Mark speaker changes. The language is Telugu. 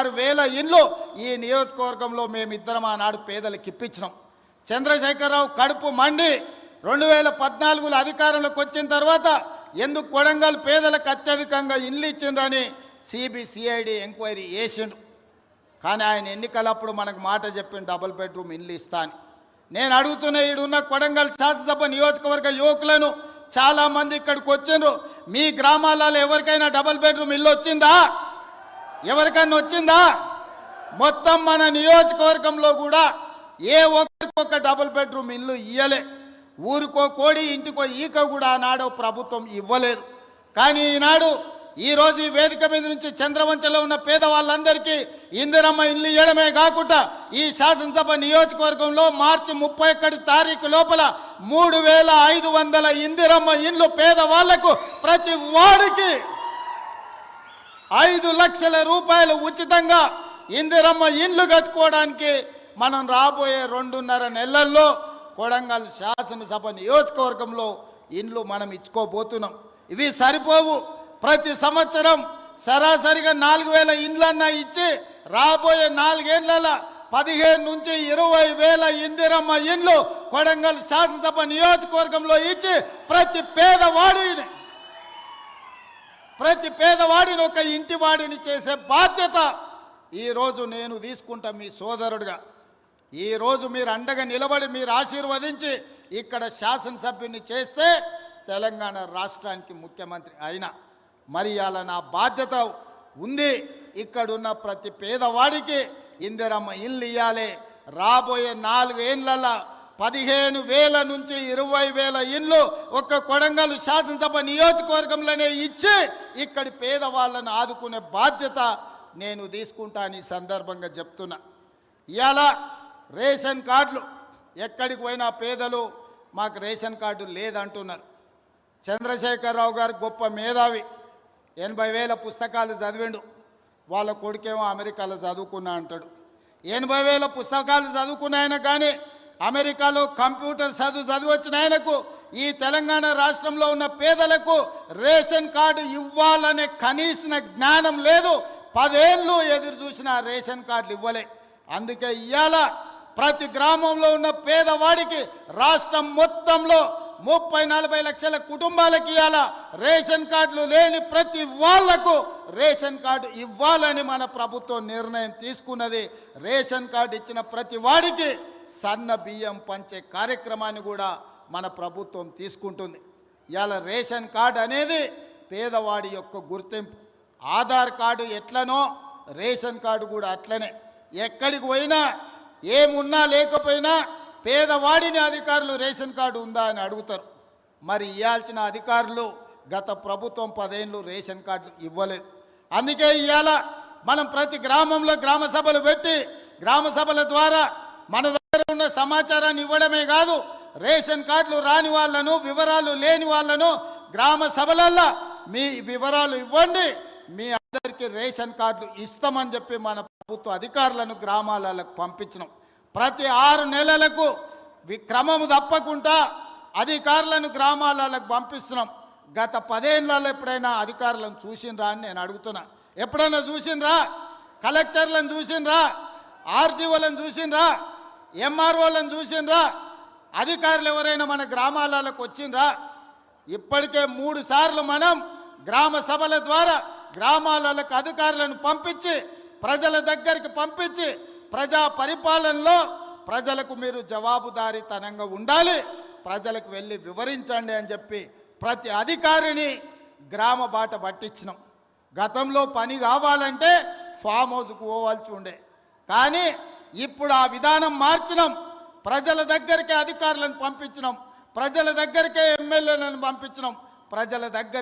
Speaker 1: 36,000 ఇండ్లు ఈ నియోజకవర్గంలో మేమిద్దరం ఆనాడు పేదలకు ఇప్పించినాం. చంద్రశేఖరరావు కడుపు మండి 2014లో అధికారంలోకి వచ్చిన తర్వాత ఎందుకు కొడంగల్ పేదలకు అత్యధికంగా ఇండ్లు ఇచ్చిండ్రని సిబిసిఐడి ఎంక్వైరీ చేసిండు. కానీ ఆయన ఎన్నికలప్పుడు మనకు మాట చెప్పిండు డబుల్ బెడ్రూమ్ ఇండ్లు ఇస్తా అని. నేను అడుగుతున్న ఈడున్న కొడంగల్ శాసనసభ నియోజకవర్గ యువకులను చాలామంది ఇక్కడికి వచ్చిండ్రు. మీ గ్రామాలలో ఎవరికైనా డబుల్ బెడ్రూమ్ ఇల్లు వచ్చిందా? ఎవరికైనా వచ్చిందా? మొత్తం మన నియోజకవర్గంలో కూడా ఏ ఒక్కరికొక డబుల్ బెడ్రూమ్ ఇల్లు ఇయ్యలే. ఊరికో కోడి ఇంటికో ఈక కూడా ఆనాడు ప్రభుత్వం ఇవ్వలేదు. కానీ ఈనాడు ఈరోజు ఈ వేదిక మీద నుంచి చంద్రవంచలో ఉన్న పేదవాళ్ళందరికీ ఇందిరమ్మ ఇల్లు ఇవ్వడమే కాకుండా ఈ శాసనసభ నియోజకవర్గంలో మార్చి 31 తారీఖు లోపల 3,500 ఇందిరమ్మ ఇండ్లు పేదవాళ్లకు ప్రతి వాడికి 5 లక్షల రూపాయలు ఉచితంగా ఇందిరమ్మ ఇండ్లు కట్టుకోవడానికి మనం రాబోయే 2.5 నెలల్లో కొడంగల్ శాసనసభ నియోజకవర్గంలో ఇండ్లు మనం ఇచ్చుకోబోతున్నాం. ఇవి సరిపోవు. ప్రతి సంవత్సరం సరాసరిగా 4,000 ఇండ్లన్నా ఇచ్చి రాబోయే 4 ఏళ్ల 15 నుంచి 20,000 ఇందిరమ్మ ఇండ్లు కొడంగల్ శాసనసభ నియోజకవర్గంలో ఇచ్చి ప్రతి పేదవాడిని ఒక ఇంటి వాడిని చేసే బాధ్యత ఈరోజు నేను తీసుకుంటా మీ సోదరుడిగా. ఈరోజు మీరు అండగా నిలబడి మీరు ఆశీర్వదించి ఇక్కడ శాసనసభ్యుని చేస్తే తెలంగాణ రాష్ట్రానికి ముఖ్యమంత్రి అయినా మరి అలా నా బాధ్యత ఉంది. ఇక్కడున్న ప్రతి పేదవాడికి ఇందిరమ్మ ఇల్లు ఇవ్వాలి. రాబోయే 4 ఏళ్లలో 15,000 నుంచి 20,000 ఇండ్లు ఒక్క కొడంగల్ శాసనసభ నియోజకవర్గంలోనే ఇచ్చి ఇక్కడి పేదవాళ్ళను ఆదుకునే బాధ్యత నేను తీసుకుంటాను. ఈ సందర్భంగా చెప్తున్నా. ఇవాళ రేషన్ కార్డులు ఎక్కడికి పోయినా పేదలు మాకు రేషన్ కార్డు లేదంటున్నారు. చంద్రశేఖరరావు గారు గొప్ప మేధావి, 80,000 పుస్తకాలు చదివిండు. వాళ్ళ కొడుకేమో అమెరికాలో చదువుకున్నా అంటాడు. 80,000 పుస్తకాలు చదువుకున్న ఆయన కానీ అమెరికాలో కంప్యూటర్ చదివి వచ్చిన ఆయనకు ఈ తెలంగాణ రాష్ట్రంలో ఉన్న పేదలకు రేషన్ కార్డు ఇవ్వాలనే కనీస జ్ఞానం లేదు. 10 ఏళ్ళు ఎదురు చూసిన రేషన్ కార్డులు ఇవ్వలే. అందుకే ఇవాళ ప్రతి గ్రామంలో ఉన్న పేదవాడికి రాష్ట్రం మొత్తంలో 30-40 లక్షల కుటుంబాలకి ఇవాళ రేషన్ కార్డులు లేని ప్రతి వాళ్లకు రేషన్ కార్డు ఇవ్వాలని మన ప్రభుత్వం నిర్ణయం తీసుకున్నది. రేషన్ కార్డు ఇచ్చిన ప్రతి వాడికి సన్న బియ్యం పంచే కార్యక్రమాన్ని కూడా మన ప్రభుత్వం తీసుకుంటుంది. ఇవాళ రేషన్ కార్డు అనేది పేదవాడి యొక్క గుర్తింపు. ఆధార్ కార్డు ఎట్లనో రేషన్ కార్డు కూడా అట్లనే. ఎక్కడికి పోయినా ఏమున్నా లేకపోయినా పేదవాడిని అధికారులు రేషన్ కార్డు ఉందా అని అడుగుతారు. మరి ఇవ్వాల్సిన అధికారులు గత ప్రభుత్వం 10 ఏళ్ళు రేషన్ కార్డులు ఇవ్వలేదు. అందుకే ఇవాళ మనం ప్రతి గ్రామంలో గ్రామ సభలు పెట్టి గ్రామ సభల ద్వారా మన దగ్గర ఉన్న సమాచారాన్ని ఇవ్వడమే కాదు, రేషన్ కార్డులు రాని వాళ్ళను వివరాలు లేని వాళ్ళను గ్రామ సభలల్లో మీ వివరాలు ఇవ్వండి, మీ అందరికీ రేషన్ కార్డులు ఇస్తామని చెప్పి మన ప్రభుత్వ అధికారులను గ్రామాలకు పంపించినాం. ప్రతి 6 నెలలకు క్రమము తప్పకుండా అధికారులను గ్రామాలకు పంపిస్తున్నాం. గత 10 ఏళ్లలో ఎప్పుడైనా అధికారులను చూసిండ్రా అని నేను అడుగుతున్నా. ఎప్పుడైనా చూసిండ్రా? కలెక్టర్లను చూసిండ్రా? ఆర్డీఓలను చూసిండ్రా? ఎంఆర్ఓలను చూసిండ్రా? అధికారులు ఎవరైనా మన గ్రామాలకు వచ్చిండ్రా? ఇప్పటికే 3 సార్లు మనం గ్రామ సభల ద్వారా గ్రామాలకు అధికారులను పంపించి ప్రజల దగ్గరికి పంపించి ప్రజా పరిపాలనలో ప్రజలకు మీరు జవాబుదారీతనంగా ఉండాలి, ప్రజలకు వెళ్ళి వివరించండి అని చెప్పి ప్రతి అధికారిని గ్రామ బాట పట్టించినాం. గతంలో పని కావాలంటే ఫామ్ హౌస్కు పోవాల్సి ఉండే, కానీ ఇప్పుడు ఆ విధానం మార్చినాం. ప్రజల దగ్గరికే అధికారులను పంపించినాం, ప్రజల దగ్గరికే ఎమ్మెల్యేలను పంపించినాం, ప్రజల దగ్గర